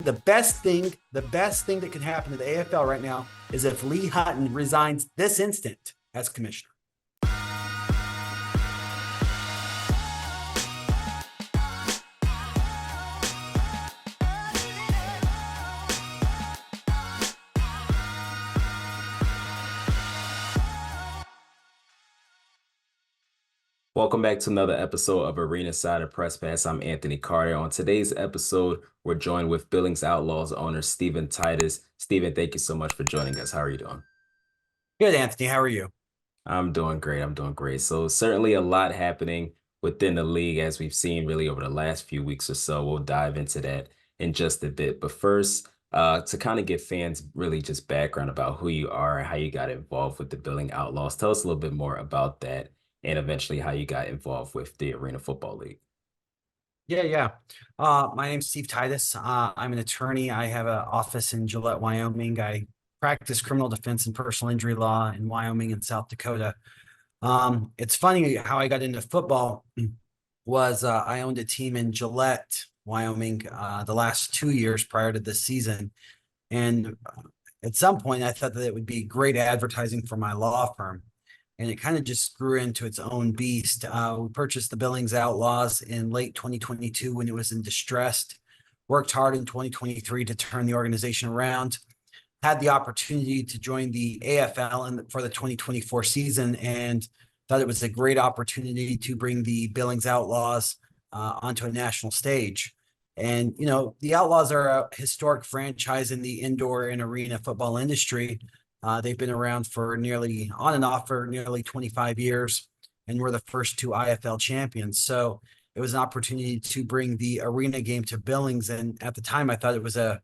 the best thing that could happen to the AFL right now is if Lee Hutton resigns this instant as commissioner. Welcome back to another episode of Arena Side of Press Pass. I'm Anthony Carter. On today's episode, we're joined with Billings Outlaws owner Steven Titus. Steven, thank you so much for joining us. How are you doing? Good, Anthony. How are you? I'm doing great. I'm doing great. So certainly a lot happening within the league as we've seen really over the last few weeks or so. We'll dive into that in just a bit. But first, to kind of give fans really just background about who you are and how you got involved with the Billings Outlaws, tell us a little bit more about that and eventually how you got involved with the Arena Football League. Yeah. My name's Steve Titus. I'm an attorney. I have an office in Gillette, Wyoming. I practice criminal defense and personal injury law in Wyoming and South Dakota. It's funny how I got into football was I owned a team in Gillette, Wyoming, the last 2 years prior to this season. And at some point, I thought that it would be great advertising for my law firm. And it kind of just grew into its own beast. We purchased the Billings Outlaws in late 2022 when it was in distress, worked hard in 2023 to turn the organization around, had the opportunity to join the AFL for the 2024 season, and thought it was a great opportunity to bring the Billings Outlaws onto a national stage. And, you know, the Outlaws are a historic franchise in the indoor and arena football industry. They've been around for on and off for nearly 25 years, and we're the first two IFL champions. So it was an opportunity to bring the arena game to Billings. And at the time, I thought it was an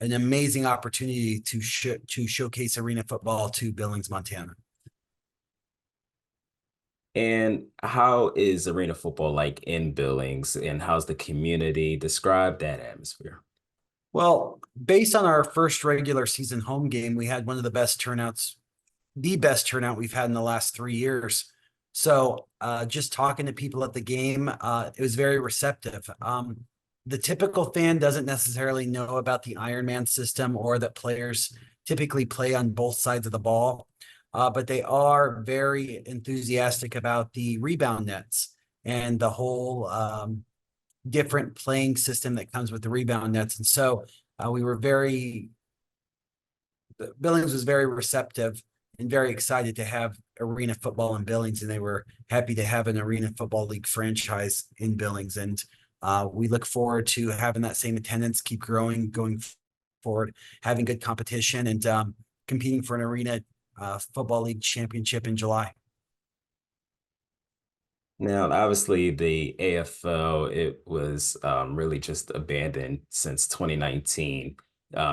amazing opportunity to showcase arena football to Billings, Montana. And how is arena football like in Billings, and how's the community? Describe that atmosphere. Well, based on our first regular season home game, we had one of the best turnouts, the best turnout we've had in the last 3 years. So just talking to people at the game, it was very receptive. The typical fan doesn't necessarily know about the Ironman system or that players typically play on both sides of the ball, but they are very enthusiastic about the rebound nets and the whole different playing system that comes with the rebound nets. And so Billings was very receptive and very excited to have arena football in Billings, and they were happy to have an Arena Football League franchise in Billings. And we look forward to having that same attendance, keep growing, going forward, having good competition, and competing for an Arena Football League championship in July. Now, obviously, the AFL, it was really just abandoned since 2019,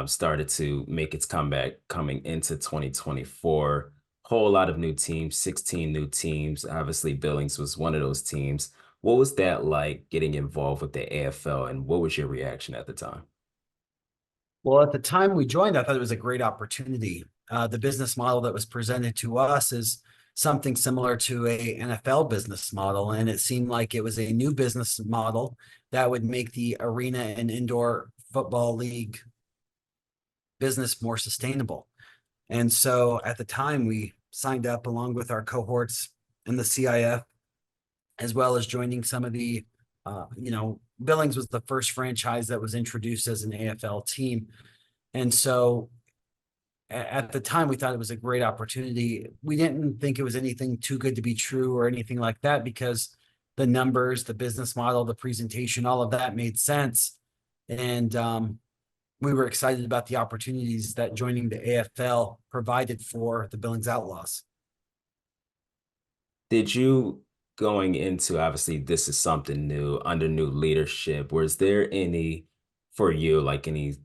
started to make its comeback coming into 2024. Whole lot of new teams, 16 new teams. Obviously, Billings was one of those teams. What was that like getting involved with the AFL, and what was your reaction at the time? Well, at the time we joined, I thought it was a great opportunity. The business model that was presented to us is something similar to a NFL business model, and it seemed like it was a new business model that would make the arena and indoor football league business more sustainable. And so at the time, we signed up along with our cohorts in the CIF, as well as joining some of the, Billings was the first franchise that was introduced as an AFL team. And so at the time, we thought it was a great opportunity. We didn't think it was anything too good to be true or anything like that, because the numbers, the business model, the presentation, all of that made sense. And we were excited about the opportunities that joining the AFL provided for the Billings Outlaws. Did you, going into, obviously, this is something new under new leadership, was there any, for you, like any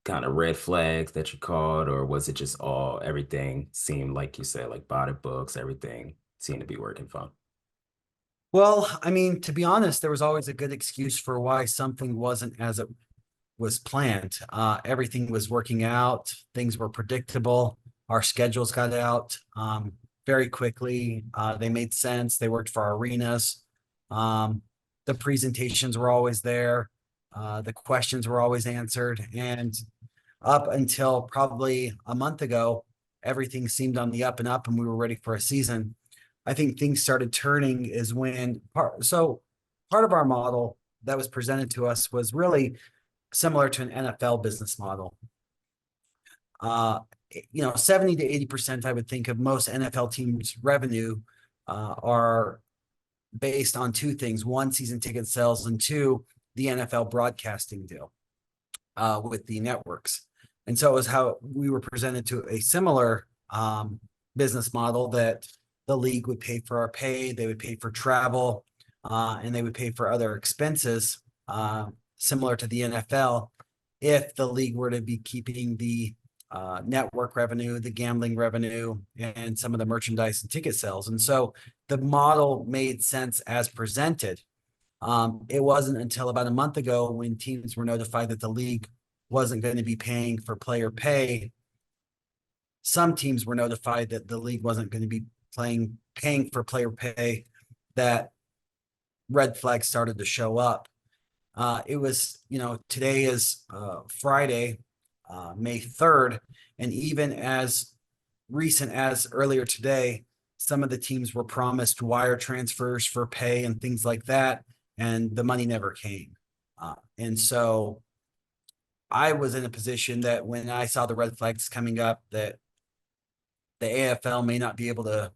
kind of red flags that you caught, or was it just everything seemed like you said, like by the books, everything seemed to be working fine? Well, I mean, to be honest, there was always a good excuse for why something wasn't as it was planned. Everything was working out. Things were predictable. Our schedules got out very quickly. They made sense. They worked for our arenas. The presentations were always there. The questions were always answered, and up until probably a month ago, everything seemed on the up and up, and we were ready for a season. I think things started turning is when part of our model that was presented to us was really similar to an NFL business model. Uh, 70 to 80%, I would think, of most NFL teams' revenue are based on two things: one, season ticket sales, and two, the NFL broadcasting deal with the networks. And so it was how we were presented to a similar business model, that the league would pay for our pay, they would pay for travel, and they would pay for other expenses, similar to the NFL, if the league were to be keeping the network revenue, the gambling revenue, and some of the merchandise and ticket sales. And so the model made sense as presented. It wasn't until about a month ago, when teams were notified that the league wasn't going to be paying for player pay. Some teams were notified that the league wasn't going to be paying for player pay, that red flags started to show up. It was, today is Friday, May 3rd, and even as recent as earlier today, some of the teams were promised wire transfers for pay and things like that, and the money never came. And so I was in a position that when I saw the red flags coming up, that the AFL may not be able to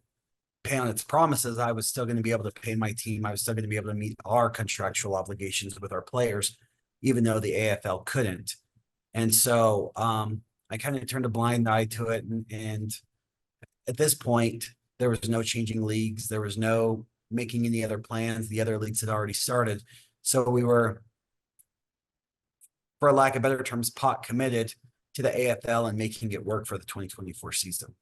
pay on its promises, I was still going to be able to pay my team. I was still going to be able to meet our contractual obligations with our players, even though the AFL couldn't. And so I kind of turned a blind eye to it. And at this point, there was no changing leagues. There was no making any other plans. The other leagues had already started. So we were, for lack of better terms, pot committed to the AFL and making it work for the 2024 season.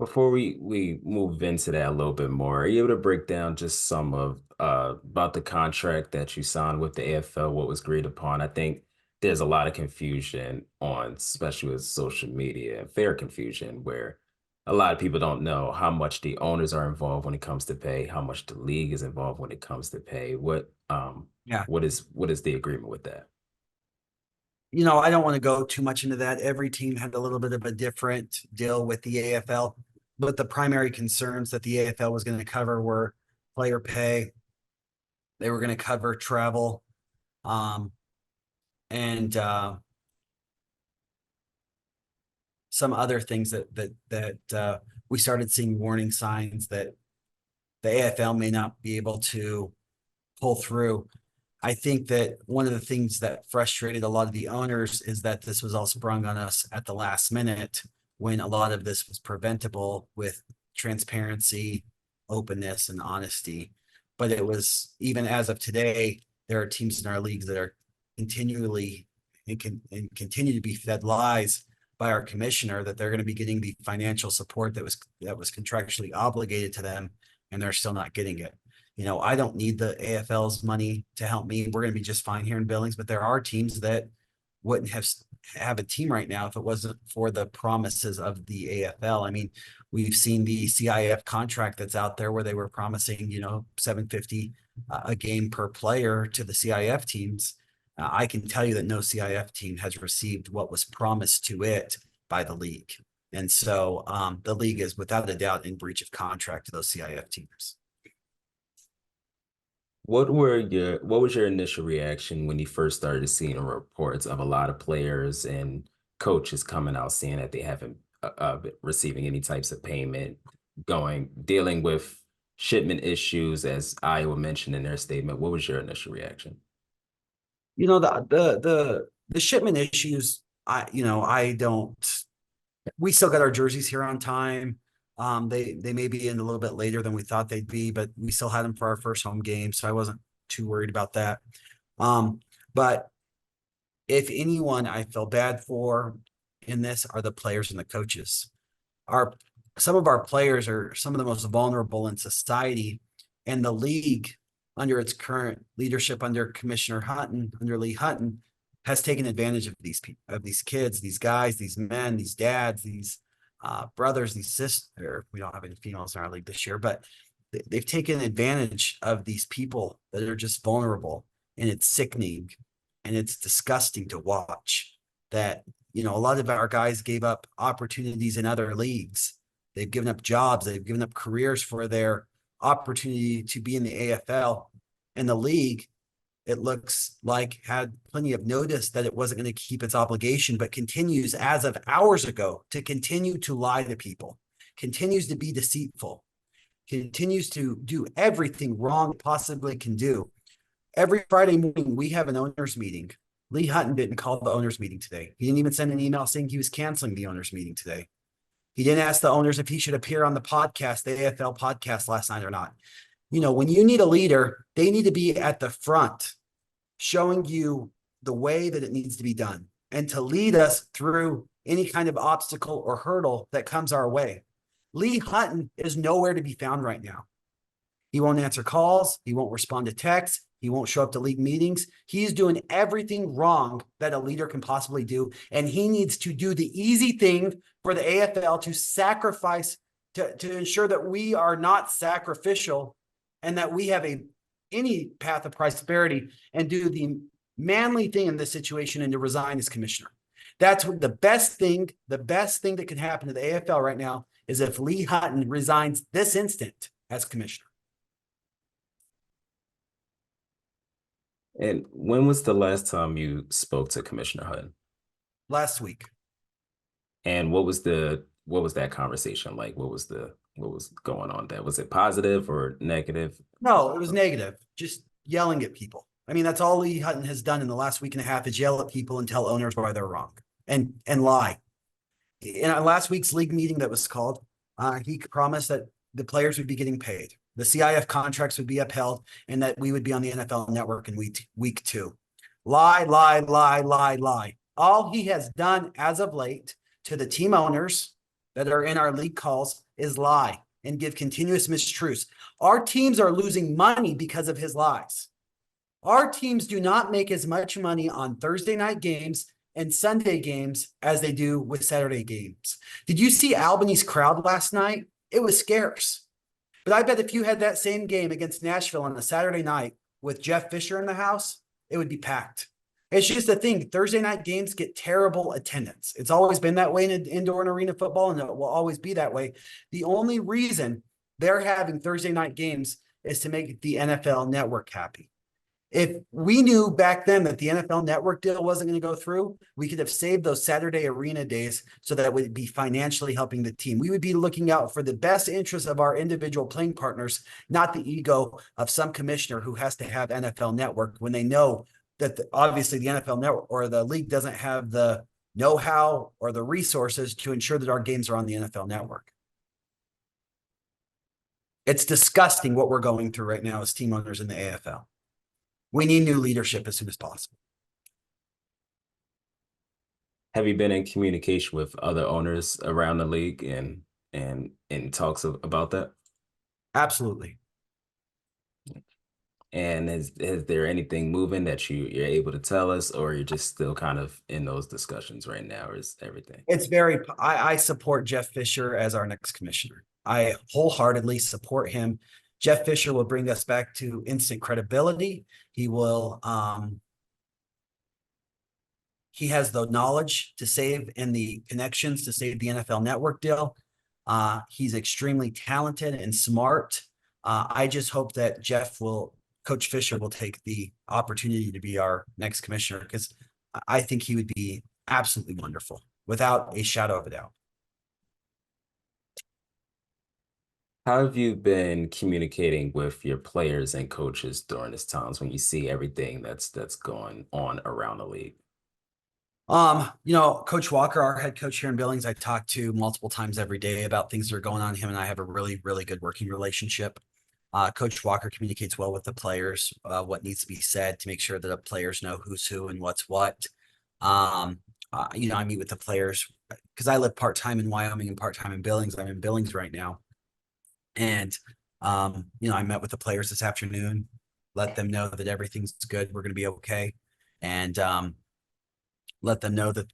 Before we move into that a little bit more, are you able to break down just some of about the contract that you signed with the AFL, what was agreed upon? I think there's a lot of confusion on, especially with social media, and fair confusion, where a lot of people don't know how much the owners are involved when it comes to pay, how much the league is involved when it comes to pay. Yeah. What is the agreement with that? I don't want to go too much into that. Every team had a little bit of a different deal with the AFL, but the primary concerns that the AFL was going to cover were player pay. They were going to cover travel, and some other things that we started seeing warning signs that the AFL may not be able to pull through. I think that one of the things that frustrated a lot of the owners is that this was all sprung on us at the last minute, when a lot of this was preventable with transparency, openness, and honesty. But it was, even as of today, there are teams in our leagues that are continually and continue to be fed lies by our commissioner that they're going to be getting the financial support that was contractually obligated to them, and they're still not getting it. I don't need the AFL's money to help me. We're going to be just fine here in Billings, but there are teams that wouldn't have a team right now if it wasn't for the promises of the AFL. I mean, we've seen the CIF contract that's out there where they were promising, $750 a game per player to the CIF teams. I can tell you that no CIF team has received what was promised to it by the league. And so the league is without a doubt in breach of contract to those CIF teams. What was your initial reaction when you first started seeing reports of a lot of players and coaches coming out saying that they haven't receiving any types of payment, dealing with shipment issues, as Iowa mentioned in their statement? What was your initial reaction? The shipment issues, I don't. We still got our jerseys here on time. They may be in a little bit later than we thought they'd be, but we still had them for our first home game, so I wasn't too worried about that. But if anyone I feel bad for in this are the players and the coaches. Some of our players are some of the most vulnerable in society, and the league, under its current leadership under Commissioner Hutton, under Lee Hutton, has taken advantage of these kids, these guys, these men, these dads, these brothers, these sisters. We don't have any females in our league this year, but they've taken advantage of these people that are just vulnerable. and it's sickening and it's disgusting to watch that, a lot of our guys gave up opportunities in other leagues. They've given up jobs. They've given up careers for their opportunity to be in the AFL. And the league, it looks like, had plenty of notice that it wasn't going to keep its obligation, but continues as of hours ago to continue to lie to people, continues to be deceitful, continues to do everything wrong it possibly can do. Every Friday morning, we have an owners meeting. Lee Hutton didn't call the owners meeting today. He didn't even send an email saying he was canceling the owners meeting today. He didn't ask the owners if he should appear on the podcast, the AFL podcast last night or not. When you need a leader, they need to be at the front, showing you the way that it needs to be done and to lead us through any kind of obstacle or hurdle that comes our way. Lee Hutton is nowhere to be found right now. He won't answer calls. He won't respond to texts. He won't show up to league meetings. He's doing everything wrong that a leader can possibly do. And he needs to do the easy thing for the AFL to sacrifice, to ensure that we are not sacrificial and that we have any path of prosperity, and do the manly thing in this situation and to resign as commissioner. That's what the best thing that can happen to the AFL right now is if Lee Hutton resigns this instant as commissioner. And when was the last time you spoke to Commissioner Hutton? Last week. And what was that conversation like? What was going on there? Was it positive or negative? No, it was negative. Just yelling at people. I mean, that's all Lee Hutton has done in the last week and a half is yell at people and tell owners why they're wrong and lie. In our last week's league meeting that was called, he promised that the players would be getting paid, the CIF contracts would be upheld, and that we would be on the NFL Network in week 2. Lie, lie, lie, lie, lie. All he has done as of late to the team owners that are in our league calls is lie and give continuous mistruths. Our teams are losing money because of his lies. Our teams do not make as much money on Thursday night games and Sunday games as they do with Saturday games. Did you see Albany's crowd last night? It was scarce. But I bet if you had that same game against Nashville on a Saturday night with Jeff Fisher in the house, it would be packed. It's just the thing. Thursday night games get terrible attendance. It's always been that way in indoor and arena football, and it will always be that way. The only reason they're having Thursday night games is to make the NFL Network happy. If we knew back then that the NFL Network deal wasn't going to go through, we could have saved those Saturday arena days so that it would be financially helping the team. We would be looking out for the best interests of our individual playing partners, not the ego of some commissioner who has to have NFL Network when they know that obviously the NFL Network or the league doesn't have the know-how or the resources to ensure that our games are on the NFL Network. It's disgusting what we're going through right now as team owners in the AFL. We need new leadership as soon as possible. Have you been in communication with other owners around the league and in talks about that? Absolutely. And is there anything moving that you're able to tell us, or you're just still kind of in those discussions right now, or is everything? It's I support Jeff Fisher as our next commissioner. I wholeheartedly support him. Jeff Fisher will bring us back to instant credibility. He will, he has the knowledge to save and the connections to save the NFL Network deal. He's extremely talented and smart. I just hope that Coach Fisher will take the opportunity to be our next commissioner, because I think he would be absolutely wonderful without a shadow of a doubt. How have you been communicating with your players and coaches during this times when you see everything that's going on around the league? Coach Walker, our head coach here in Billings, I talk to multiple times every day about things that are going on. Him and I have a really, really good working relationship. Coach Walker communicates well with the players, what needs to be said to make sure that the players know who's who and what's what. I meet with the players because I live part-time in Wyoming and part-time in Billings. I'm in Billings right now. And, I met with the players this afternoon, let them know that everything's good. We're going to be okay. And, let them know that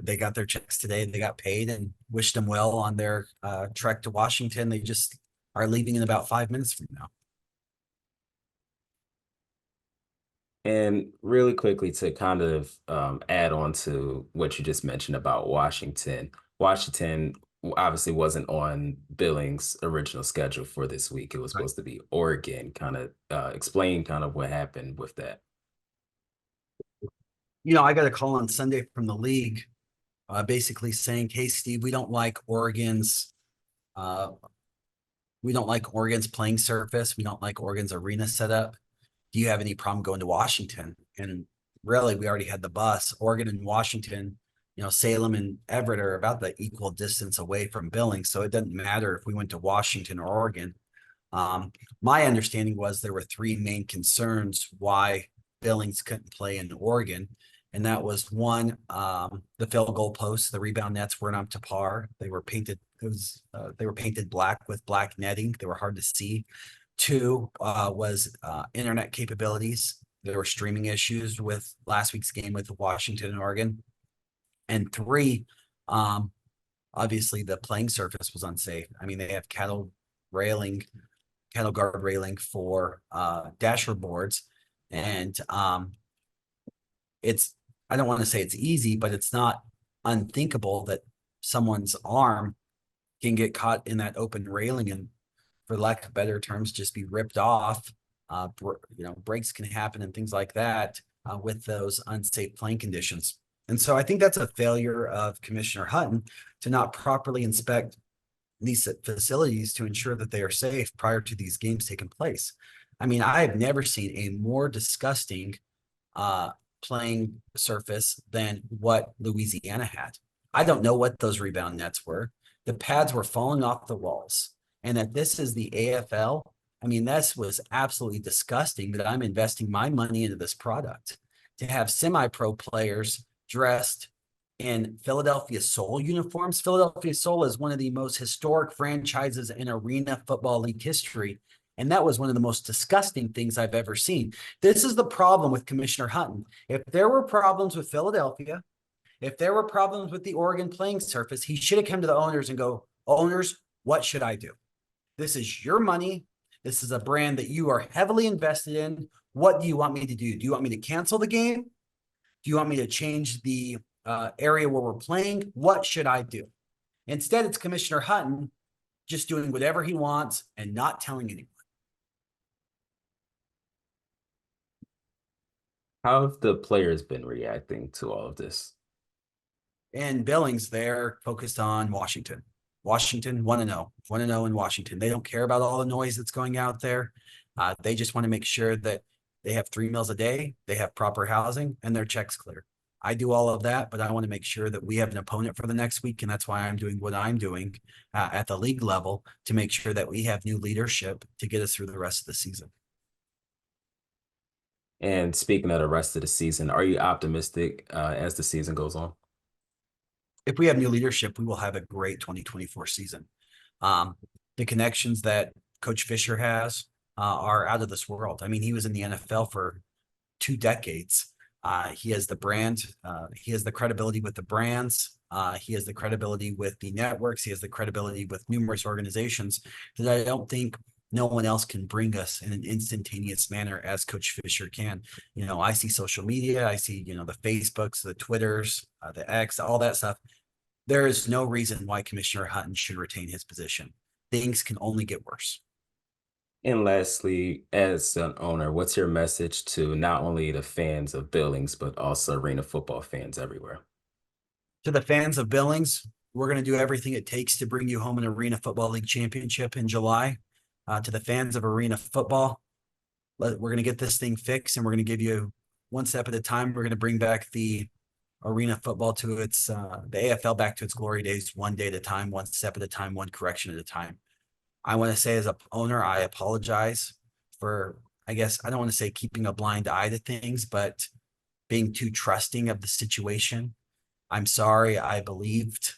they got their checks today and they got paid, and wished them well on their trek to Washington. They just are leaving in about 5 minutes from now. And really quickly to kind of add on to what you just mentioned about Washington. Washington obviously wasn't on Billings' original schedule for this week. It was Right. supposed to be Oregon. Kind of explain kind of what happened with that. I got a call on Sunday from the league, basically saying, "Hey, Steve, uh, we don't like Oregon's playing surface. We don't like Oregon's arena setup. Do you have any problem going to Washington?" And really, we already had the bus. Oregon and Washington, Salem and Everett are about the equal distance away from Billings, so it doesn't matter if we went to Washington or Oregon. Um, my understanding was there were three main concerns why Billings couldn't play in Oregon. And that was one, the field goal posts, the rebound nets weren't up to par. They were painted black with black netting. They were hard to see. Two was internet capabilities. There were streaming issues with last week's game with Washington and Oregon. And three, um, obviously the playing surface was unsafe. I mean, they have railing cattle guard railing for dasher boards. And it's, I don't want to say it's easy, but it's not unthinkable that someone's arm can get caught in that open railing and, for lack of better terms, just be ripped off. Breaks can happen and things like that with those unsafe playing conditions. And so I think that's a failure of Commissioner Hutton to not properly inspect these facilities to ensure that they are safe prior to these games taking place. I mean, I have never seen a more disgusting uh, playing surface than what Louisiana had. I don't know what those rebound nets were. The pads were falling off the walls. And that this is the AFL. I mean, this was absolutely disgusting that I'm investing my money into this product to have semi-pro players dressed in Philadelphia Soul uniforms. Philadelphia Soul is one of the most historic franchises in Arena Football League history. And that was one of the most disgusting things I've ever seen. This is the problem with Commissioner Hutton. If there were problems with Philadelphia, if there were problems with the Oregon playing surface, he should have come to the owners and go, "Owners, what should I do? This is your money. This is a brand that you are heavily invested in. What do you want me to do? Do you want me to cancel the game? Do you want me to change the area where we're playing? What should I do?" Instead, it's Commissioner Hutton just doing whatever he wants and not telling anyone. How have the players been reacting to all of this? And Billings, they're focused on Washington. Washington 1-0, 1-0 in Washington. They don't care about all the noise that's going out there. They just want to make sure that they have 3 meals a day, they have proper housing, and their checks clear. I do all of that, but I want to make sure that we have an opponent for the next week. And that's why I'm doing what I'm doing at the league level to make sure that we have new leadership to get us through the rest of the season. And speaking of the rest of the season, are you optimistic as the season goes on? If we have new leadership, we will have a great 2024 season. The connections that Coach Fisher has are out of this world. I mean, he was in the NFL for 2 decades. He has the brand. He has the credibility with the brands. He has the credibility with the networks. He has the credibility with numerous organizations that I don't think no one else can bring us in an instantaneous manner as Coach Fisher can. I see social media. I see, the Facebooks, the Twitters, the X, all that stuff. There is no reason why Commissioner Hutton should retain his position. Things can only get worse. And lastly, as an owner, what's your message to not only the fans of Billings, but also arena football fans everywhere? To the fans of Billings, we're going to do everything it takes to bring you home an Arena Football League championship in July. To the fans of Arena Football, we're going to get this thing fixed, and we're going to give you one step at a time. We're going to bring back the Arena Football to the AFL back to its glory days, one day at a time, one step at a time, one correction at a time. I want to say, as a owner, I apologize for, I guess, I don't want to say keeping a blind eye to things, but being too trusting of the situation. I'm sorry I believed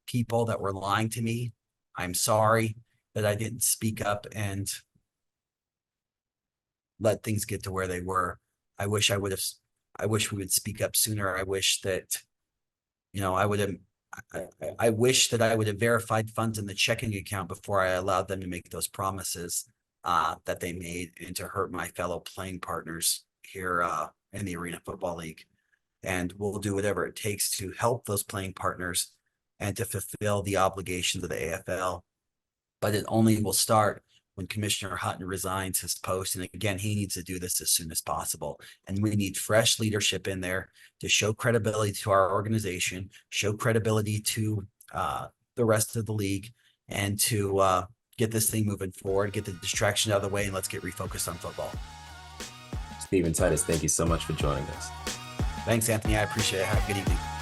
people that were lying to me. I'm sorry that I didn't speak up and let things get to where they were. I wish we would speak up sooner. I wish that, I would have, I wish that I would have verified funds in the checking account before I allowed them to make those promises that they made and to hurt my fellow playing partners here in the Arena Football League. And we'll do whatever it takes to help those playing partners and to fulfill the obligations of the AFL. But it only will start when Commissioner Hutton resigns his post. And again, he needs to do this as soon as possible. And we need fresh leadership in there to show credibility to our organization, show credibility to the rest of the league, and to get this thing moving forward, get the distraction out of the way, and let's get refocused on football. Steven Titus, thank you so much for joining us. Thanks, Anthony. I appreciate it. Have a good evening.